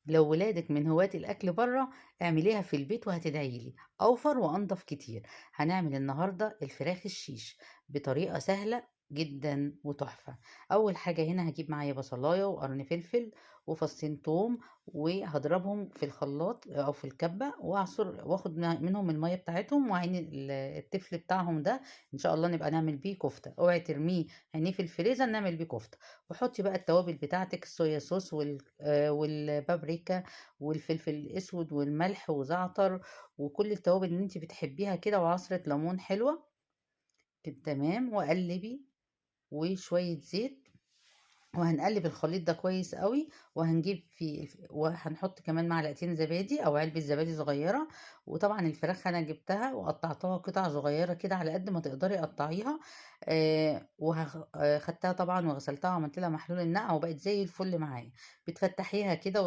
لو ولادك من هواة الأكل بره اعمليها في البيت وهتدعي لي، أوفر وأنضف كتير. هنعمل النهاردة الفراخ الشيش بطريقة سهلة جدا وتحفة. أول حاجة هنا هجيب معايا بصلاية وقرن فلفل وفصين توم، وهضربهم في الخلاط أو في الكبة وأعصر وآخد منهم المية بتاعتهم وعين التفل بتاعهم ده. إن شاء الله نبقى نعمل بيه كفتة، اوعي ترميه هنيه في الفريزر، نعمل بيه كفتة. وحطي بقى التوابل بتاعتك، الصويا صوص والبابريكا والفلفل الاسود والملح وزعتر وكل التوابل اللي انت بتحبيها كده، وعصرة ليمون حلوة كده تمام. وقلبي وشوية زيت، وهنقلب الخليط ده كويس قوي. وهنحط كمان معلقتين زبادي او علبة زبادي صغيرة. وطبعا الفراخ انا جبتها وقطعتها قطع صغيرة كده على قد ما تقدري قطعيها. وخدتها طبعا وغسلتها وعملت لها محلول النقع وبقت زي الفل معايا. بتفتحيها كده